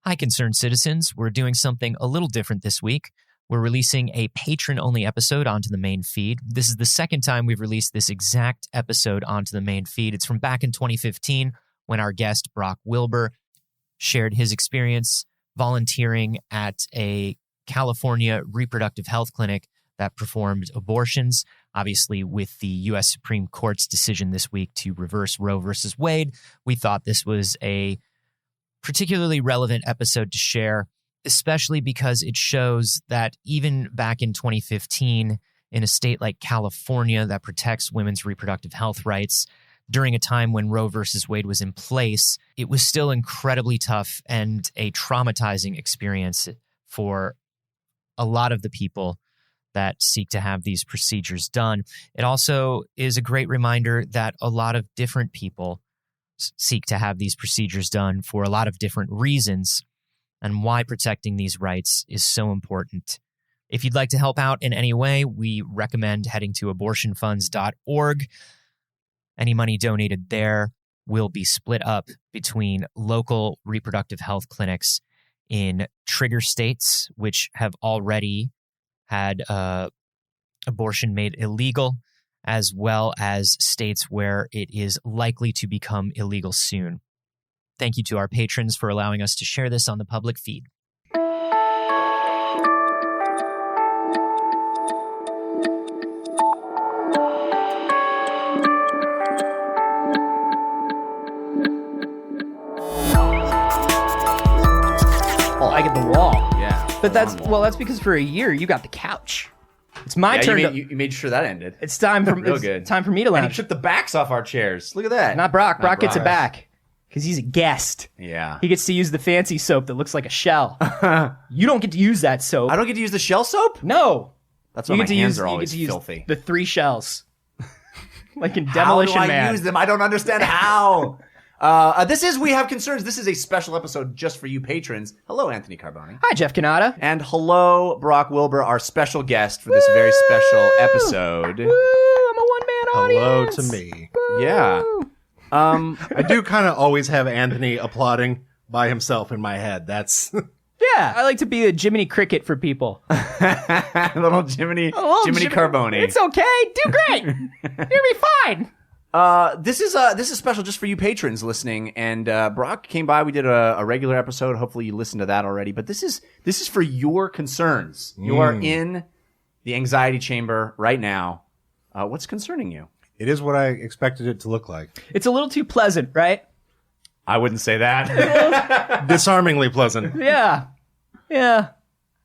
Hi, concerned citizens. We're doing something a little different this week. We're releasing a patron-only episode onto the main feed. This is the second time we've released this exact episode onto the main feed. It's from back in 2015 when our guest, Brock Wilbur, shared his experience volunteering at a California reproductive health clinic that performed abortions. Obviously, with the U.S. Supreme Court's decision this week to reverse Roe versus Wade, we thought this was a particularly relevant episode to share, especially because it shows that even back in 2015, in a state like California that protects women's reproductive health rights, during a time when Roe versus Wade was in place, it was still incredibly tough and a traumatizing experience for a lot of the people that seek to have these procedures done. It also is a great reminder that a lot of different people seek to have these procedures done for a lot of different reasons, and why protecting these rights is so important. If you'd like to help out in any way, we recommend heading to abortionfunds.org. Any money donated there will be split up between local reproductive health clinics in trigger states, which have already had abortion made illegal, as well as states where it is likely to become illegal soon. Thank you to our patrons for allowing us to share this on the public feed. Oh, I get the wall. Yeah. But that's because for a year you got the couch. It's my turn. You made sure that ended. It's time for Real good. Time for me to And he lounge. took the backs off our chairs. Look at that. Not Brock. Brock gets it back because he's a guest. Yeah. He gets to use the fancy soap that looks like a shell. You don't get to use that soap. I don't get to use the shell soap? No. That's why my hands are always filthy. The 3 shells. Like in How Demolition do I Man. use them? I don't understand how. We Have Concerns. This is a special episode just for you patrons. Hello, Anthony Carboni. Hi, Jeff Canada. And hello, Brock Wilbur, our special guest for this very special episode. Woo, I'm a one-man Hello audience. to me. Yeah. I do kind of always have Anthony applauding by himself in my head. That's Yeah, I like to be a Jiminy Cricket for people. Little Jiminy Carboni. It's okay. Do great. You'll be fine. This is special just for you patrons listening. And Brock came by. We did a regular episode. Hopefully you listened to that already. But this is for your concerns. You are in the anxiety chamber right now. What's concerning you? it is what I expected it to look like. It's a little too pleasant, right? I wouldn't say that. Disarmingly pleasant. Yeah. Yeah.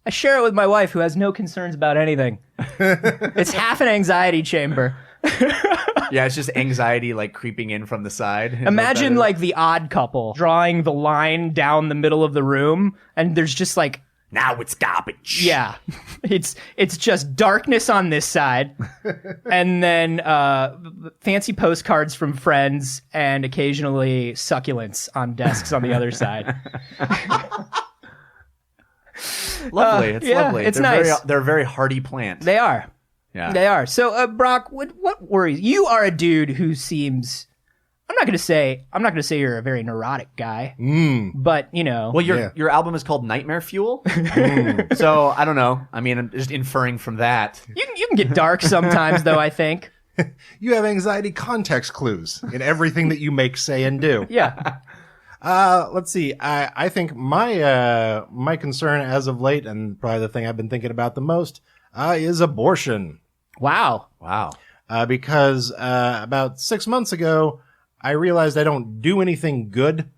I share it with my wife, who has no concerns about anything. It's half an anxiety chamber. Yeah, it's just anxiety like creeping in from the side. Imagine like The Odd Couple drawing the line down the middle of the room, and there's just like, now it's garbage. yeah, it's just darkness on this side, and then fancy postcards from friends, and occasionally succulents on desks on the other side. Lovely. It's yeah, lovely. it's they're nice. They're a very hardy plant. They are. Yeah. They are. So, Brock, what worries you? Are a dude who seems. I'm not gonna say you're a very neurotic guy, but you know. Well, your album is called Nightmare Fuel, so I don't know. I mean, I'm just inferring from that. you can get dark sometimes, though. I think. You have anxiety context clues in everything that you make, say, and do. Yeah. Let's see. I think my concern as of late, and probably the thing I've been thinking about the most, is abortion. Wow. Because about 6 months ago, I realized I don't do anything good,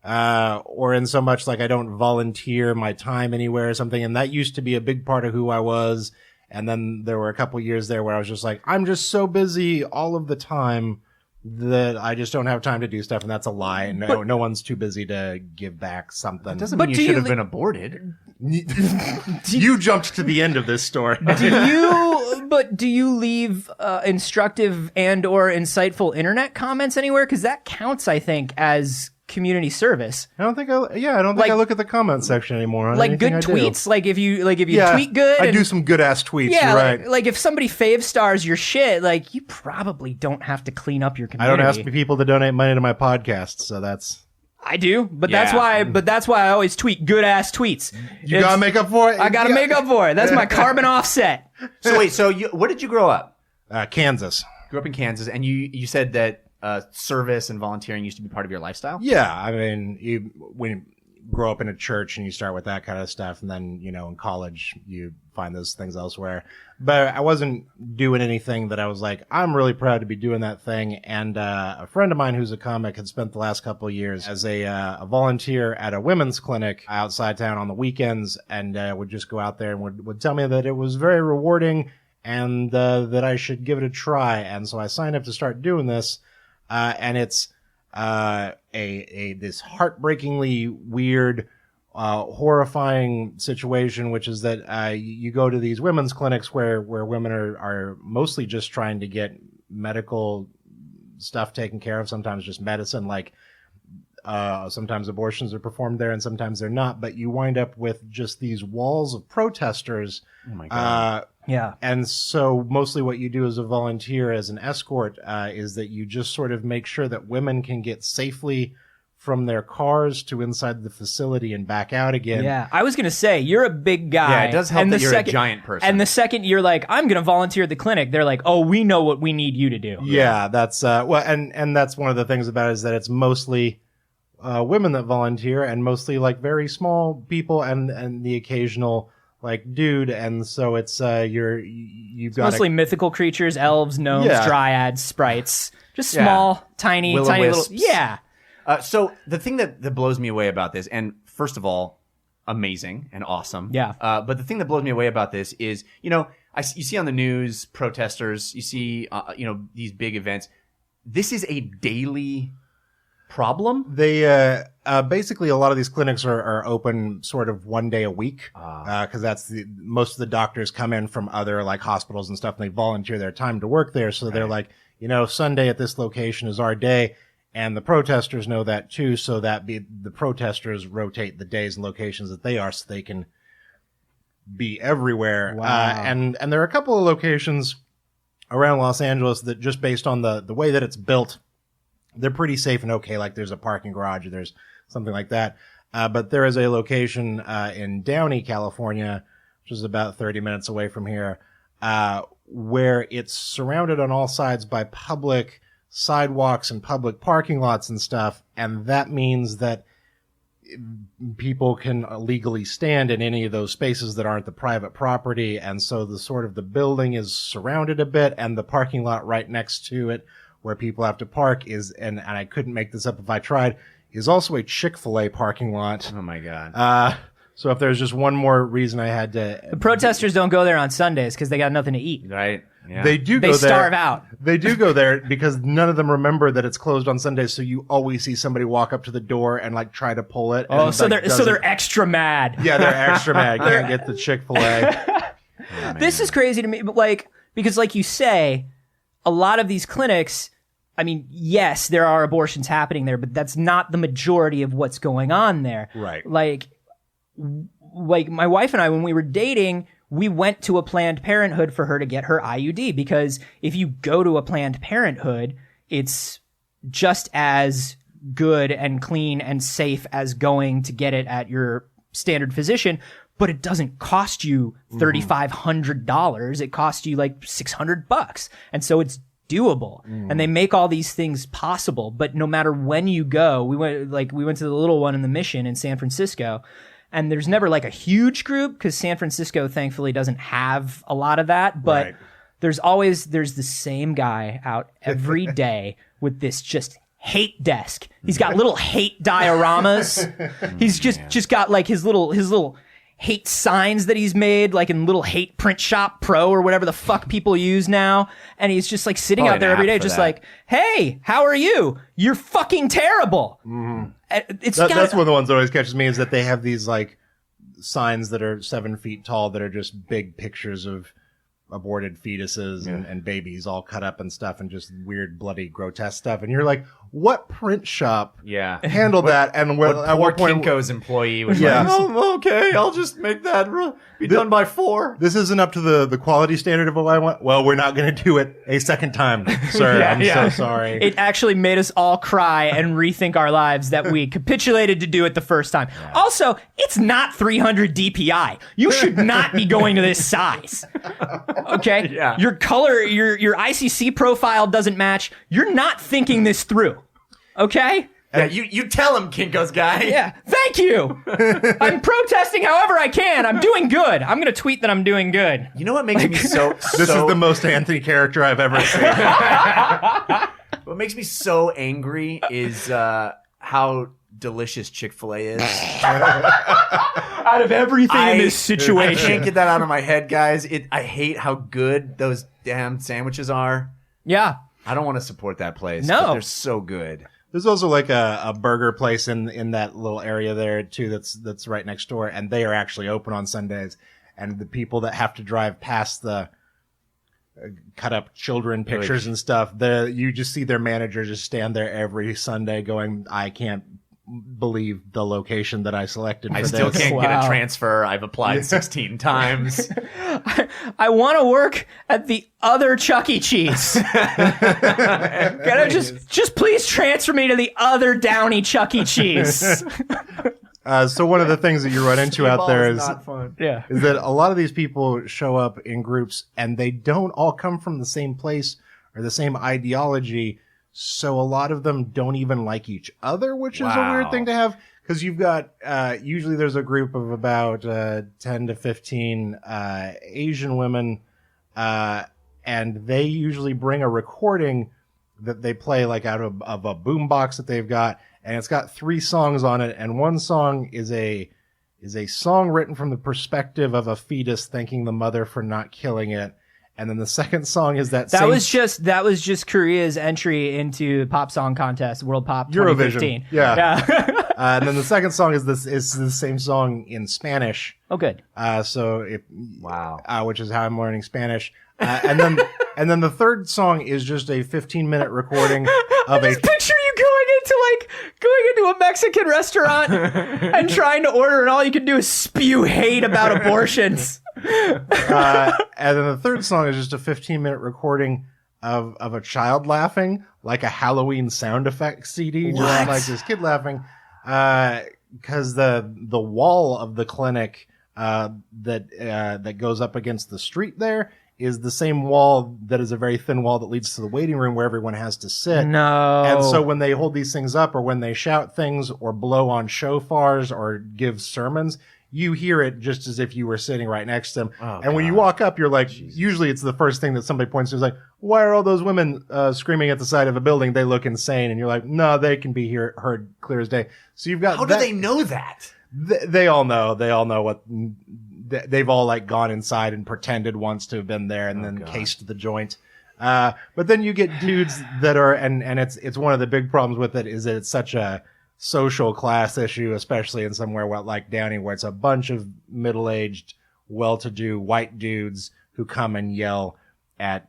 or in so much like I don't volunteer my time anywhere or something. And that used to be a big part of who I was. And then there were a couple years there where I was just like, I'm just so busy all of the time that I just don't have time to do stuff. And that's a lie. No one's too busy to give back something. Doesn't But mean do you should you have been aborted. You jumped to the end of this story. Do you leave instructive and or insightful internet comments anywhere? Because that counts, I think, as community service. I don't think I look at the comment section anymore. On Like good anything I do. tweets. Like if you Yeah, tweet good. I and- do some good ass tweets. Yeah, You're right. like if somebody fave stars your shit, like you probably don't have to clean up your I community. don't ask people to donate money to my podcast, so that's. I do, but that's why I always tweet good ass tweets. You gotta make up for it. I gotta make up for it. That's my carbon offset. So wait, where did you grow up? Kansas. Grew up in Kansas, and you said that service and volunteering used to be part of your lifestyle? Yeah, I mean, when you grow up in a church and you start with that kind of stuff, and then, in college you find those things elsewhere. But I wasn't doing anything that I was like, I'm really proud to be doing that thing. And a friend of mine who's a comic had spent the last couple of years as a volunteer at a women's clinic outside town on the weekends, and would just go out there and would tell me that it was very rewarding and that I should give it a try. And so I signed up to start doing this. And it's this heartbreakingly weird, horrifying situation, which is that you go to these women's clinics where women are mostly just trying to get medical stuff taken care of, sometimes just medicine, like sometimes abortions are performed there and sometimes they're not, but you wind up with just these walls of protesters. Oh my God. Yeah. And so mostly what you do as a volunteer, as an escort, is that you just sort of make sure that women can get safely from their cars to inside the facility and back out again. Yeah. I was going to say, you're a big guy. Yeah, it does help that you're a giant person. And the second you're like, I'm going to volunteer at the clinic, they're like, oh, we know what we need you to do. Yeah, that's, and that's one of the things about it, is that it's mostly women that volunteer, and mostly like very small people and the occasional like dude, and so it's you've got mostly mythical creatures, elves, gnomes, dryads, sprites, just small, tiny little. Yeah. So the thing that blows me away about this, and first of all, amazing and awesome. Yeah. But the thing that blows me away about this is, you see on the news protesters, you see, these big events. This is a daily problem. They basically, a lot of these clinics are open sort of one day a week, because that's most of the doctors come in from other like hospitals and stuff, and they volunteer their time to work there. So they're like, Sunday at this location is our day, and the protesters know that too. So the protesters rotate the days and locations that they are, so they can be everywhere. Wow. And there are a couple of locations around Los Angeles that, just based on the way that it's built, they're pretty safe and okay. Like there's a parking garage, or there's something like that. But there is a location in Downey, California, which is about 30 minutes away from here, where it's surrounded on all sides by public sidewalks and public parking lots and stuff. And that means that people can legally stand in any of those spaces that aren't the private property. And so the building is surrounded a bit, and the parking lot right next to it where people have to park is, and I couldn't make this up if I tried, is also a Chick-fil-A parking lot. Oh my God. So if there's just one more reason I had to... The protesters don't go there on Sundays because they got nothing to eat. Right. Yeah. They do go They there. starve out. They do go there because none of them remember that it's closed on Sundays, so you always see somebody walk up to the door and like try to pull it. Oh, and, so like, they're extra mad. Yeah, they're extra mad. Can't get the Chick-fil-A. This is crazy to me, but because like you say, a lot of these clinics, I mean, yes, there are abortions happening there, but that's not the majority of what's going on there. Right. Like my wife and I, when we were dating, we went to a Planned Parenthood for her to get her IUD, because if you go to a Planned Parenthood, it's just as good and clean and safe as going to get it at your standard physician, but it doesn't cost you $3,500. It costs you like $600. And so it's doable. And they make all these things possible. But no matter when you go, we went to the little one in the Mission in San Francisco, and there's never like a huge group because San Francisco thankfully doesn't have a lot of that. But Right. there's the same guy out every day with this just hate desk. He's got little hate dioramas. He's just got like his little hate signs that he's made, like in little hate print shop pro or whatever the fuck people use now. And he's just like sitting Probably out there an every app day, for just that. like, hey, how are you? You're fucking terrible. It's That's one of the ones that always catches me, is that they have these like signs that are 7 feet tall that are just big pictures of aborted fetuses and babies all cut up and stuff, and just weird, bloody, grotesque stuff. And you're like, what print shop Yeah. handled that? And What at poor what point? Kinko's employee was Yeah. like, oh, okay, I'll just make that be done by 4. This isn't up to the quality standard of what I want. Well, we're not going to do it a second time, sir. I'm so sorry. It actually made us all cry and rethink our lives that we capitulated to do it the first time. Yeah. Also, it's not 300 DPI. You should not be going to this size. Okay? Yeah. Your color, your ICC profile doesn't match. You're not thinking this through. Okay? Yeah, you tell him, Kinko's guy. Yeah, thank you. I'm protesting however I can. I'm doing good. I'm going to tweet that I'm doing good. You know what makes me so... This is the most Anthony character I've ever seen. What makes me so angry is how delicious Chick-fil-A is. Out of everything in this situation. I can't get that out of my head, guys. I hate how good those damn sandwiches are. Yeah. I don't want to support that place. No. But they're so good. There's also like a burger place in that little area there too that's right next door, and they are actually open on Sundays. And the people that have to drive past the cut up children pictures and stuff, you just see their manager just stand there every Sunday going, I can't believe the location that I selected for I this. still can't get a transfer. I've applied 16 times. I want to work at the other Chuck E. Cheese. Can I just please transfer me to the other Downey Chuck E. Cheese? So one of the things that you run into out there is not fun. Yeah. is that a lot of these people show up in groups and they don't all come from the same place or the same ideology. So a lot of them don't even like each other, which is a weird thing to have. Because you've got, usually there's a group of about 10 to 15 Asian women, and they usually bring a recording that they play like out of a boombox that they've got, and it's got 3 songs on it, and one song is a song written from the perspective of a fetus thanking the mother for not killing it. And then the second song is that was just Korea's entry into pop song contest, World Pop 2015. Eurovision. Yeah. And then the second song is the same song in Spanish. Oh, good. Which is how I'm learning Spanish. And then the third song is just a 15-minute recording of I just picture you going into a Mexican restaurant and trying to order, and all you can do is spew hate about abortions. And then the third song is just a 15-minute recording of a child laughing, like a Halloween sound effect CD, just like this kid laughing. Because the wall of the clinic that goes up against the street there is the same wall that is a very thin wall that leads to the waiting room where everyone has to sit. No. And so when they hold these things up or when they shout things or blow on shofars or give sermons, you hear it just as if you were sitting right next to them. And when you walk up, you're like, usually it's the first thing that somebody points to is like, why are all those women screaming at the side of a building? They look insane. And you're like, no, they can be heard clear as day. So you've got How do they know that? They all know. They all know what... They've all like gone inside and pretended once to have been there and then cased the joint. But then you get dudes that are, and it's one of the big problems with it is that it's such a social class issue, especially in somewhere like Downey, where it's a bunch of middle-aged, well-to-do white dudes who come and yell at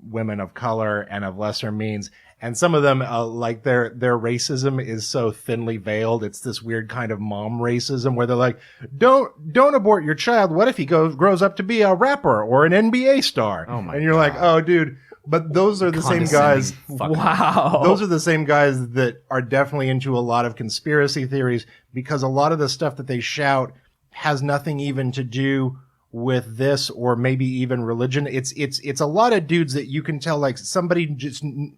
women of color and of lesser means. And some of them, like their racism is so thinly veiled. It's this weird kind of mom racism where they're like, don't abort your child. What if he grows up to be a rapper or an NBA star? Oh my And you're like, oh, dude. But those are the same guys. Wow. Those are the same guys that are definitely into a lot of conspiracy theories because a lot of the stuff that they shout has nothing even to do with this or maybe even religion. It's a lot of dudes that you can tell like somebody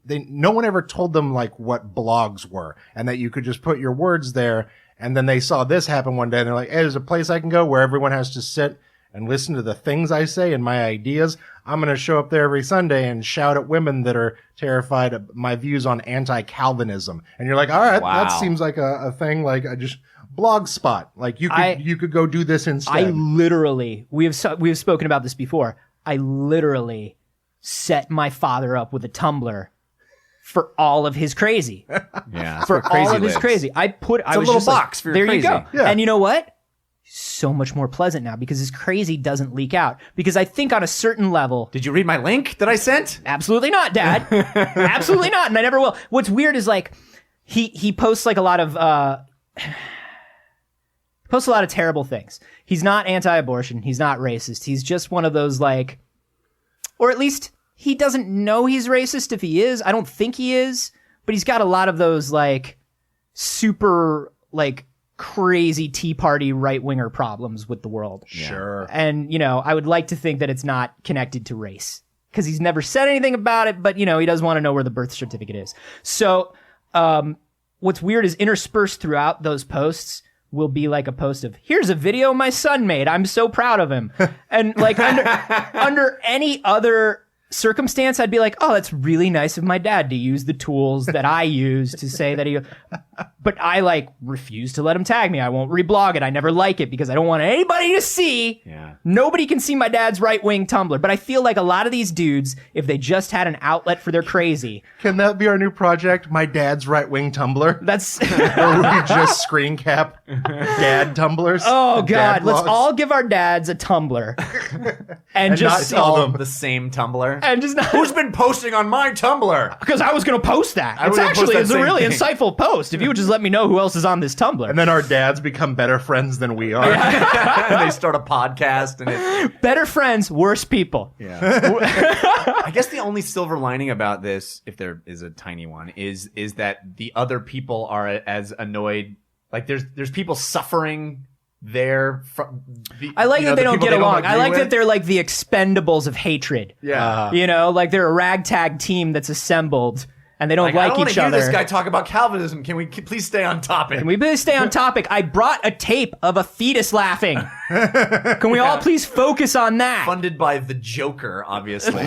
no one ever told them like what blogs were and that you could just put your words there. And then they saw this happen one day and they're like, hey, there's a place I can go where everyone has to sit and listen to the things I say and my ideas. I'm going to show up there every Sunday and shout at women that are terrified of my views on anti-Calvinism. And you're like, all right, that seems like a thing. Like I just blog spot. Like you could go do this instead. I literally, we have spoken about this before. I literally set my father up with a Tumblr for all of his crazy. Yeah. For all of his crazy. It's a little box for your there crazy. you go. Yeah. And you know what? so much more pleasant now because his crazy doesn't leak out. Because I think on a certain level, Did you read my link that I sent? absolutely not, Dad. Absolutely not, and I never will. What's weird is like he posts like a lot of terrible things. He's not anti-abortion. He's not racist. He's just one of those like, or at least he doesn't know he's racist if he is. I don't think he is, but he's got a lot of those like super like crazy Tea Party right-winger problems with the world. Sure. And, you know, I would like to think that it's not connected to race because he's never said anything about it, but, you know, he does want to know where the birth certificate is. So what's weird is interspersed throughout those posts will be like a post of, here's a video my son made. I'm so proud of him. And like under any other circumstance, I'd be like, oh, that's really nice of my dad to use the tools that I use to say that he, but I like refuse to let him tag me. I won't reblog it. I never like it because I don't want anybody to see. Yeah. Nobody can see my dad's right-wing Tumblr. But I feel like a lot of these dudes, if they just had an outlet for their crazy. Can that be our new project? My dad's right-wing Tumblr? That's, Or we just screen cap dad Tumblrs? oh Dad God, let's blogs? all give our dads a Tumblr. And just, not tell All them. the same Tumblr. and just not, Who's been posting on my Tumblr? because I was going to post that. I It's was gonna post actually, that it's a same really thing. insightful post. If you would just let me know who else is on this Tumblr. And then our dads become better friends than we are. And they start a podcast, and it. Better friends, worse people. Yeah. I guess the only silver lining about this, if there is a tiny one, is that the other people are as annoyed. Like there's people suffering there. I like that they don't get along. I like that they're. they're like the expendables of hatred. Yeah. You know, like they're a ragtag team that's assembled and they don't I like don't want each to hear other. this guy talk about Calvinism. Can we please stay on topic? Can we please stay on topic? I brought a tape of a fetus laughing. Can we all please focus on that? Funded by the Joker, obviously.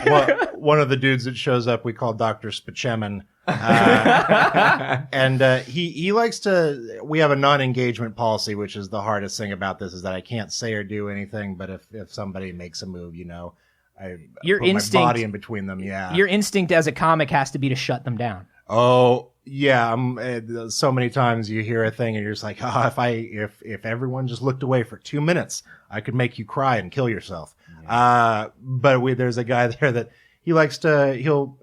Well, one of the dudes that shows up we call Dr. Spachemin. And he likes to, we have a non-engagement policy, which is the hardest thing about this, is that I can't say or do anything, but if somebody makes a move, you know, I Your put instinct- my body in between them. Yeah. Your instinct as a comic has to be to shut them down. Oh yeah. So many times you hear a thing and you're just like, oh, if everyone just looked away for 2 minutes, I could make you cry and kill yourself. Yeah. But there's a guy there that he likes to, he'll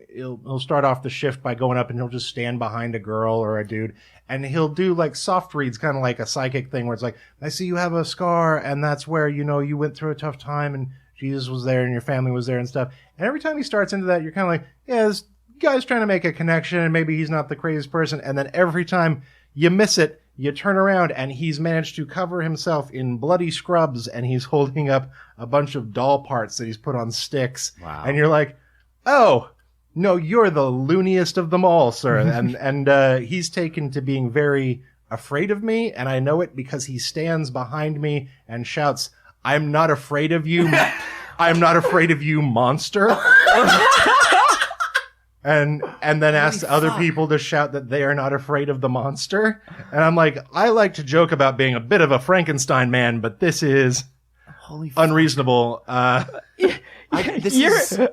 start off the shift by going up and he'll just stand behind a girl or a dude and he'll do like soft reads, kind of like a psychic thing where it's like, I see you have a scar and that's where, you know, you went through a tough time and Jesus was there and your family was there and stuff. And every time he starts into that, you're kind of like, yeah, this guy's trying to make a connection and maybe he's not the craziest person. And then every time you miss it, you turn around and he's managed to cover himself in bloody scrubs and he's holding up a bunch of doll parts that he's put on sticks. Wow. And you're like, oh, no, you're the looniest of them all, sir. and he's taken to being very afraid of me. And I know it because he stands behind me and shouts, I'm not afraid of you. I'm not afraid of you, monster. and then asks other people to shout that they are not afraid of the monster. And I'm like, I like to joke about being a bit of a Frankenstein man, but this is unreasonable. This is amazing.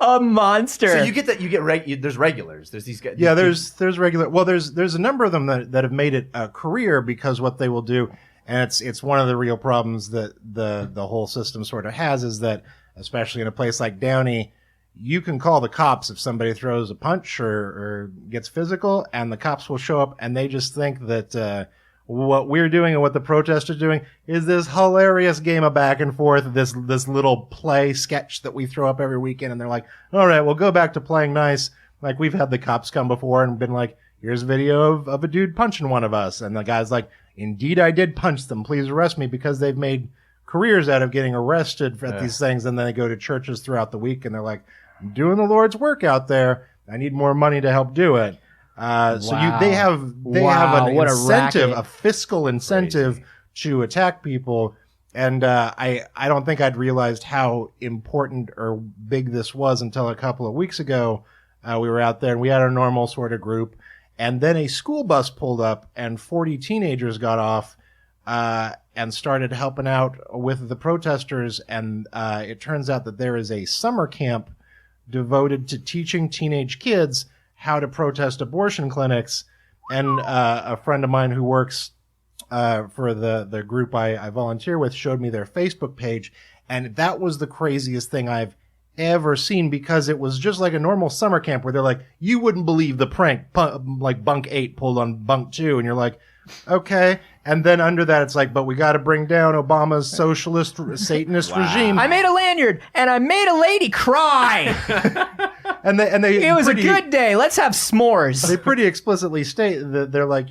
A monster. So you get that. You get there's regulars. There's these guys. Yeah, there's regular. Well, there's a number of them that have made it a career because what they will do, and it's one of the real problems that the whole system sort of has is that, especially in a place like Downey, you can call the cops if somebody throws a punch or gets physical, and the cops will show up, and they just think that what we're doing and what the protesters are doing is this hilarious game of back and forth, this little play sketch that we throw up every weekend, and they're like, all right, we'll go back to playing nice. Like, we've had the cops come before and been like, here's a video of a dude punching one of us, and the guy's like, indeed I did punch them, please arrest me, because they've made careers out of getting arrested at these things, and then they go to churches throughout the week, and they're like, I'm doing the Lord's work out there, I need more money to help do it. So they have an what a incentive, racket. a fiscal incentive to attack people. And I don't think I'd realized how important or big this was until a couple of weeks ago. We were out there and we had our normal sort of group. And then a school bus pulled up and 40 teenagers got off and started helping out with the protesters. And it turns out that there is a summer camp devoted to teaching teenage kids how to protest abortion clinics. And a friend of mine who works for the group I volunteer with showed me their Facebook page, and that was the craziest thing I've ever seen, because it was just like a normal summer camp where they're like, you wouldn't believe the prank like bunk 8 pulled on bunk 2, and you're like, okay. And then under that, it's like, but we got to bring down Obama's socialist Satanist regime. I made a lanyard and I made a lady cry. and they It was a good day. Let's have s'mores. They pretty explicitly state that they're like,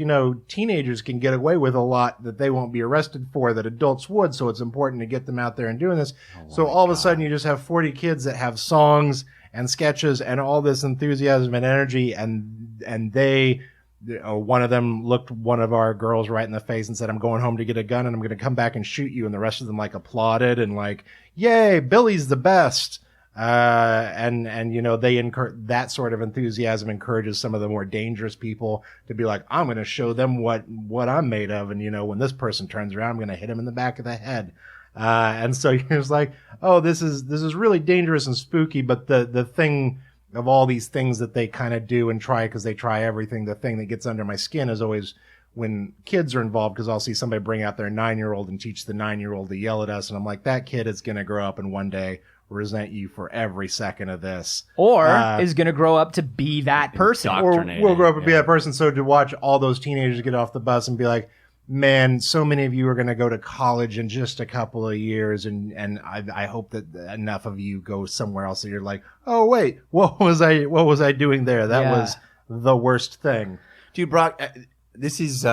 teenagers can get away with a lot that they won't be arrested for that adults would. So it's important to get them out there and doing this. So all of a sudden you just have 40 kids that have songs and sketches and all this enthusiasm and energy. And they, one of them looked one of our girls right in the face and said, I'm going home to get a gun and I'm going to come back and shoot you. And the rest of them like applauded and like, yay, Billy's the best. And they that sort of enthusiasm encourages some of the more dangerous people to be like, I'm going to show them what I'm made of. And, when this person turns around, I'm going to hit him in the back of the head. And so you're just like, oh, this is really dangerous and spooky. But the thing of all these things that they kind of do and try, because they try everything, the thing that gets under my skin is always when kids are involved, because I'll see somebody bring out their 9-year-old and teach the 9-year-old to yell at us. And I'm like, that kid is going to grow up and one day resent you for every second of this. Or is going to grow up to be that person. Or will grow up and be that person. So to watch all those teenagers get off the bus and be like, man, so many of you are going to go to college in just a couple of years, and I hope that enough of you go somewhere else that you're like, oh wait, what was I doing there? That was the worst thing. Dude, Brock, this is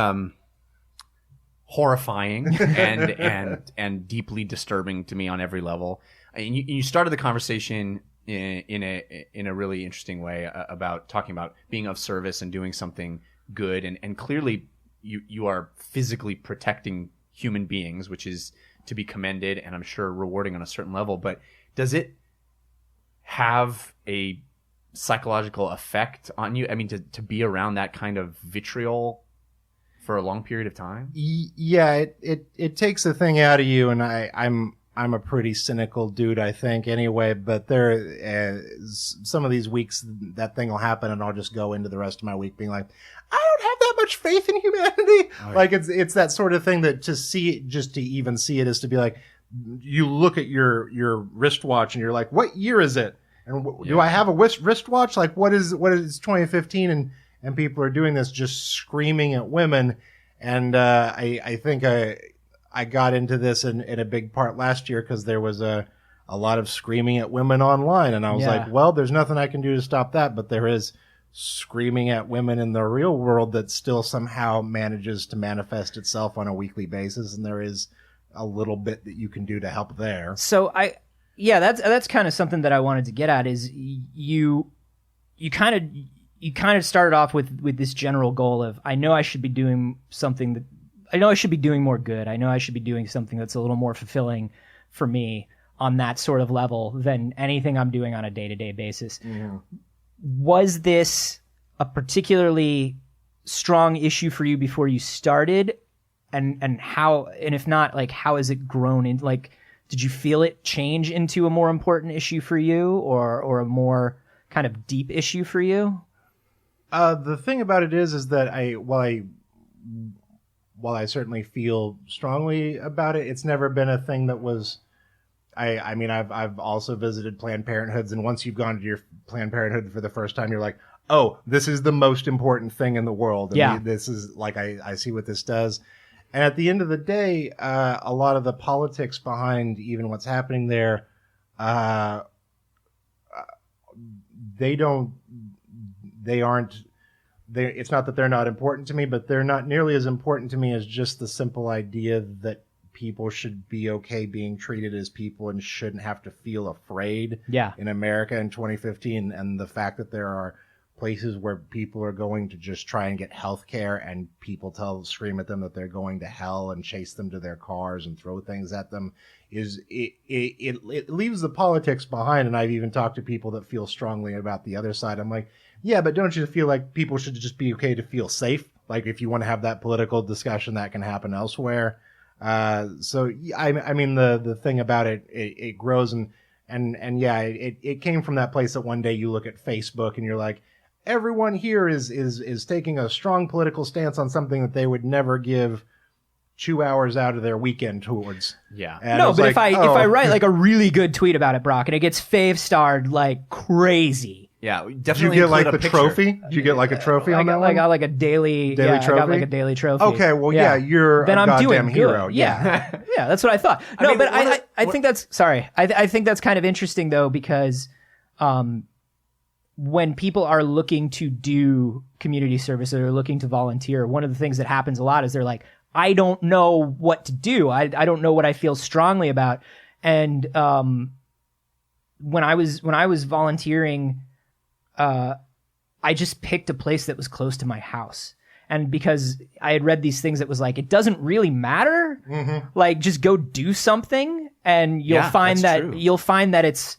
horrifying and deeply disturbing to me on every level. And you started the conversation in a really interesting way about talking about being of service and doing something good, and clearly you are physically protecting human beings, which is to be commended and I'm sure rewarding on a certain level. But does it have a psychological effect on you? I mean, to be around that kind of vitriol for a long period of time? Yeah, it takes a thing out of you, and I'm a pretty cynical dude, I think, anyway. But there, some of these weeks, that thing will happen, and I'll just go into the rest of my week being like, I don't have that much faith in humanity. Oh, yeah. Like it's that sort of thing that to see it, just to even see it, is to be like, you look at your wristwatch and you're like, what year is it? And do I have a wristwatch? Like, what is 2015? And people are doing this, just screaming at women. And I think I got into this in a big part last year because there was a lot of screaming at women online. And I was like, well, there's nothing I can do to stop that. But there is screaming at women in the real world that still somehow manages to manifest itself on a weekly basis. And there is a little bit that you can do to help there. So that's kind of something that I wanted to get at, is you kind of started off with this general goal of, I know I should be doing something that, I know I should be doing more good. I know I should be doing something that's a little more fulfilling for me on that sort of level than anything I'm doing on a day-to-day basis. Mm-hmm. Was this a particularly strong issue for you before you started? And how, and if not, like, how has it grown in, like, did you feel it change into a more important issue for you, or a more kind of deep issue for you? The thing about it is that while I certainly feel strongly about it, it's never been a thing that was, I mean, I've also visited Planned Parenthoods, and once you've gone to your Planned Parenthood for the first time, you're like, oh, this is the most important thing in the world. And this is like, I see what this does. And at the end of the day, a lot of the politics behind even what's happening there, it's not that they're not important to me, but they're not nearly as important to me as just the simple idea that people should be okay being treated as people and shouldn't have to feel afraid in America in 2015. And the fact that there are places where people are going to just try and get health care, and people scream at them that they're going to hell and chase them to their cars and throw things at them, it leaves the politics behind. And I've even talked to people that feel strongly about the other side. I'm like, yeah, but don't you feel like people should just be okay to feel safe? Like, if you want to have that political discussion, that can happen elsewhere. So I mean, the thing about it grows, and it came from that place that one day you look at Facebook and you're like, everyone here is taking a strong political stance on something that they would never give 2 hours out of their weekend towards. Yeah. And No, was but like, if I write like a really good tweet about it, Brock, and it gets fave-starred like crazy. Yeah, Did you definitely get like include the a picture. trophy? Did you get like a trophy on that I one? got like a daily Daily I got trophy? like a daily trophy. Okay, well, yeah, you're then a I'm goddamn doing hero. good. Yeah. Yeah, that's what I thought. No, mean, but what I think that's I think that's kind of interesting though, because when people are looking to do community service or looking to volunteer, one of the things that happens a lot is they're like, I don't know what to do. I don't know what I feel strongly about. And when I was volunteering, I just picked a place that was close to my house. And because I had read these things that was like, it doesn't really matter. Mm-hmm. Like, just go do something, and you'll find that's true. that it's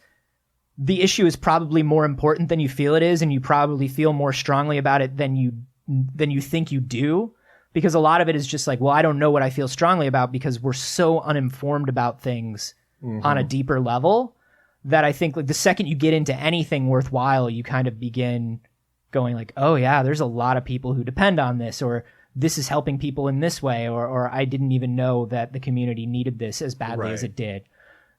the issue is probably more important than you feel it is, and you probably feel more strongly about it than you think you do. Because a lot of it is just like, well, I don't know what I feel strongly about because we're so uninformed about things on a deeper level that I think like the second you get into anything worthwhile, you kind of begin going like, oh yeah, there's a lot of people who depend on this, or this is helping people in this way, or I didn't even know that the community needed this as badly as it did.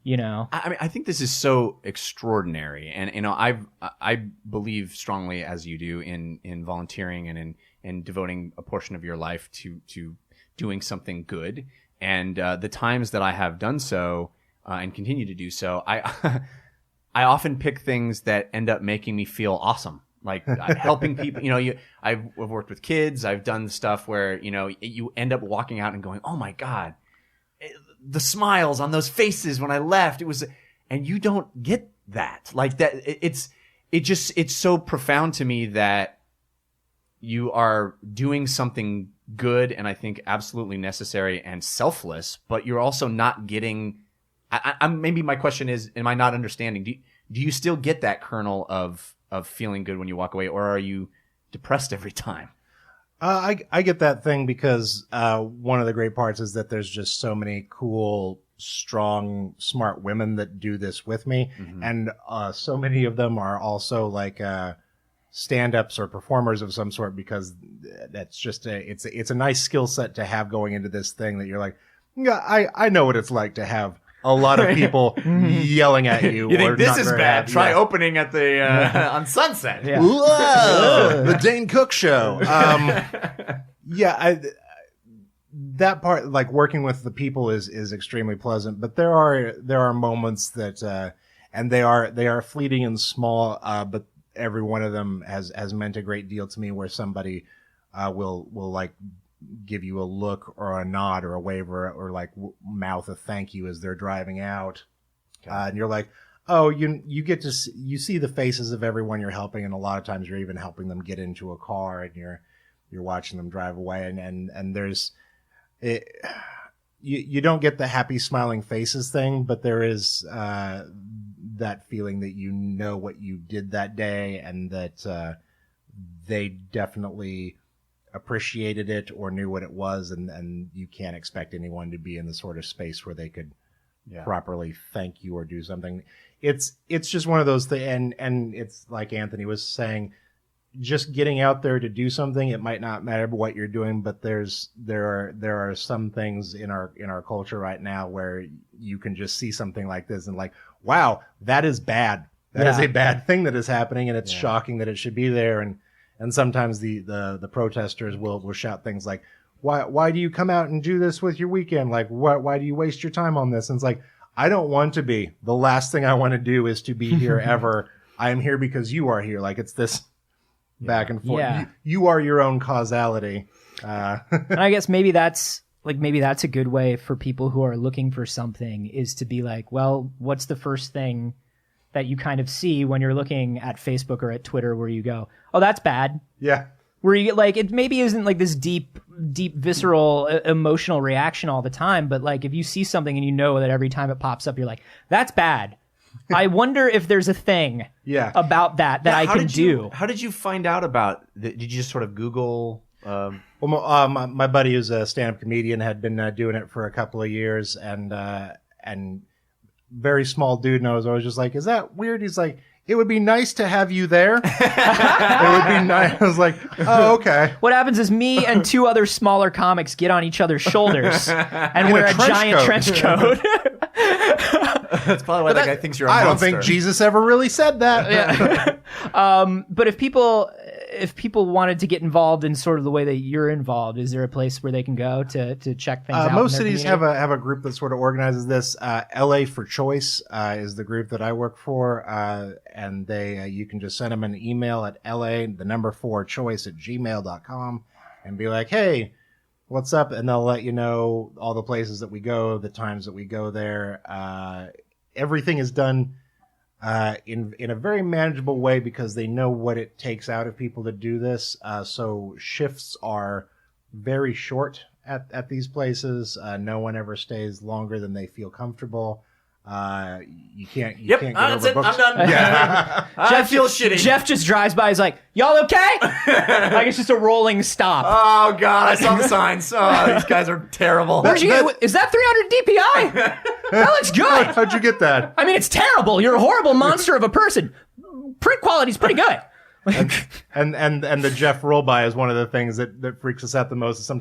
You know, I mean, I think this is so extraordinary, and you know, I believe strongly as you do in volunteering and in devoting a portion of your life to doing something good. And the times that I have done so and continue to do so, I I often pick things that end up making me feel awesome, like helping people. You know, I've worked with kids. I've done stuff where you end up walking out and going, "Oh my God." The smiles on those faces when I left, and you don't get that. Like that, it's so profound to me that you are doing something good and I think absolutely necessary and selfless, but you're also not getting. Maybe my question is, am I not understanding? Do you still get that kernel of feeling good when you walk away, or are you depressed every time? I get that thing because one of the great parts is that there's just so many cool, strong, smart women that do this with me. Mm-hmm. And so many of them are also like stand-ups or performers of some sort, because that's just it's a nice skill set to have going into this thing that you're like, yeah, I know what it's like to have a lot of people yelling at you. You think this is bad? Happy. Try opening at the on Sunset. Yeah. Whoa, the Dane Cook Show. That part, like working with the people, is extremely pleasant. But there are moments that, and they are fleeting and small. But every one of them has meant a great deal to me. Where somebody will like give you a look or a nod or a wave or like mouth a thank you as they're driving out. And you're like, oh, you get to you see the faces of everyone you're helping. And a lot of times you're even helping them get into a car and you're watching them drive away. And there's, you don't get the happy smiling faces thing, but there is, that feeling that you know what you did that day and that, they definitely appreciated it or knew what it was, and you can't expect anyone to be in the sort of space where they could properly thank you or do something. It's just one of those things, and it's like Anthony was saying, just getting out there to do something. It might not matter what you're doing, but there are some things in our culture right now where you can just see something like this and like, wow, that is bad. That is a bad thing that is happening, and it's shocking that it should be there. And sometimes the protesters will shout things like, why do you come out and do this with your weekend? Like, why do you waste your time on this? And it's like, I don't want to be. The last thing I want to do is to be here ever. I am here because you are here. Like, it's this back and forth. Yeah. You are your own causality. And I guess maybe that's a good way for people who are looking for something, is to be like, well, what's the first thing that you kind of see when you're looking at Facebook or at Twitter where you go, oh, that's bad. Yeah. Where you get like, it maybe isn't like this deep, visceral, emotional reaction all the time, but like if you see something and you know that every time it pops up, you're like, that's bad. I wonder if there's a thing about that I can do. How did you find out about Did you just sort of Google? Well, my buddy who's a stand-up comedian had been doing it for a couple of years, and very small dude, and I was always just like, is that weird? He's like, it would be nice to have you there. It would be nice. I was like, oh, okay. What happens is me and two other smaller comics get on each other's shoulders and wear a giant trench coat. That's probably why that guy thinks you're a monster. I don't think Jesus ever really said that. Yeah. But if people wanted to get involved in sort of the way that you're involved, is there a place where they can go to check things out? Most cities have a group that sort of organizes this. LA for Choice is the group that I work for, and they you can just send them an email at la4choice@gmail.com and be like, hey, what's up? And they'll let you know all the places that we go, the times that we go there. Everything is done in a very manageable way because they know what it takes out of people to do this. So shifts are very short at these places. No one ever stays longer than they feel comfortable. You can't get that's over it. books. I'm done. Yeah. I feel shitty. Jeff just drives by. He's like, "Y'all okay?" Like it's just a rolling stop. Oh God, I saw the signs. Oh, these guys are terrible. Where'd you get? Is that 300 DPI? That looks good. How'd you get that? I mean, it's terrible. You're a horrible monster of a person. Print quality's pretty good. And the Jeff roll by is one of the things that freaks us out the most. Is a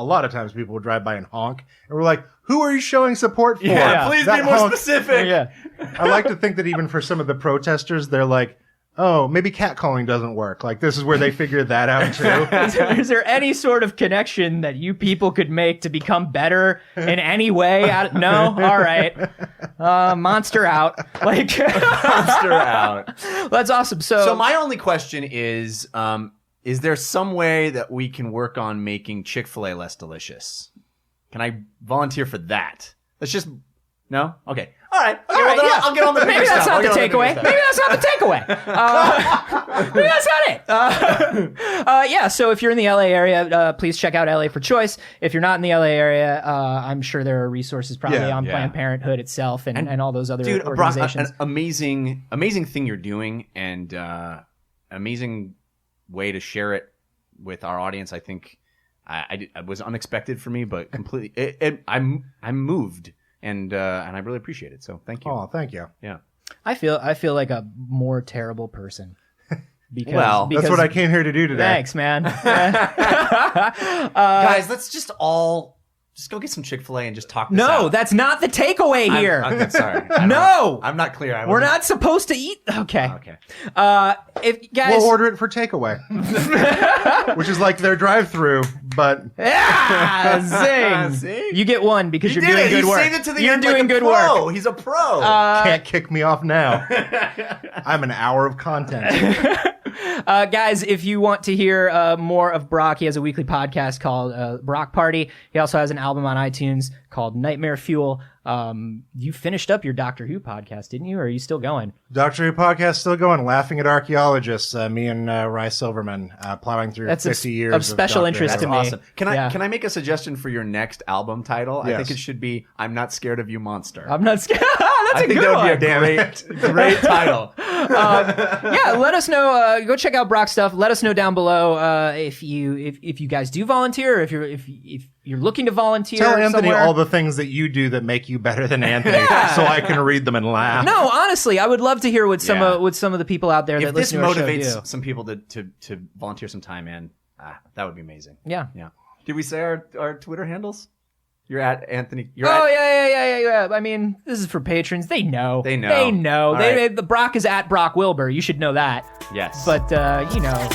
lot of times people would drive by and honk, and we're like, "Who are you showing support for?" Yeah, please be more specific. Yeah. I like to think that even for some of the protesters, they're like, "Oh, maybe catcalling doesn't work." Like this is where they figured that out too. Is there any sort of connection that you people could make to become better in any way? No? All right. Monster out. Like Monster out. That's awesome. So my only question is there some way that we can work on making Chick-fil-A less delicious? Can I volunteer for that? Let's just... No? Okay. All right. Okay, well, then yeah. I'll get on the bigger Maybe that's stuff. not the takeaway. Maybe that's not the takeaway. Maybe that's not it. Yeah, so if you're in the LA area, please check out LA for Choice. If you're not in the LA area, I'm sure there are resources probably on Planned Parenthood itself and all those other organizations. Brock, an amazing thing you're doing and amazing way to share it with our audience. I think it was unexpected for me, but completely. I'm moved. And I really appreciate it. So thank you. Oh, thank you. Yeah. I feel like a more terrible person. Because that's what I came here to do today. Thanks, man. Guys, let's just go get some Chick-fil-A and just talk this out. No, that's not the takeaway here. Okay, sorry. No. I'm not clear. We're not supposed to eat. Okay. Okay. If guys, We'll order it for takeaway, which is like their drive-through, but zing! See? You get one because you're doing good work. He saved it to the you're end doing like a good pro. work. He's a pro. can't kick me off now. I'm an hour of content. Guys, if you want to hear more of Brock, he has a weekly podcast called Brock Party. He also has an album on iTunes called Nightmare Fuel. You finished up your Doctor Who podcast, didn't you? Or are you still going? Doctor Who podcast still going. Laughing at archaeologists. Me and Rye Silverman plowing through 50 years of special Doctor interest Who. to me. Awesome. Can I make a suggestion for your next album title? Yes. I think it should be "I'm Not Scared of You, Monster." I'm not scared. That's I think that would be a great title. Yeah, let us know. Go check out Brock's stuff. Let us know down below if you guys do volunteer, or if you're looking to volunteer. Tell Anthony somewhere. all the things that you do that make you better than Anthony, so I can read them and laugh. No, honestly, I would love to hear what some of the people out there If that this listen to our show motivates do. some people to volunteer some time in, that would be amazing. Yeah. Yeah. Did we say our Twitter handles? You're at Anthony. Yeah. I mean, this is for patrons. They know. They know. The Brock is at Brock Wilbur. You should know that. Yes. But you know.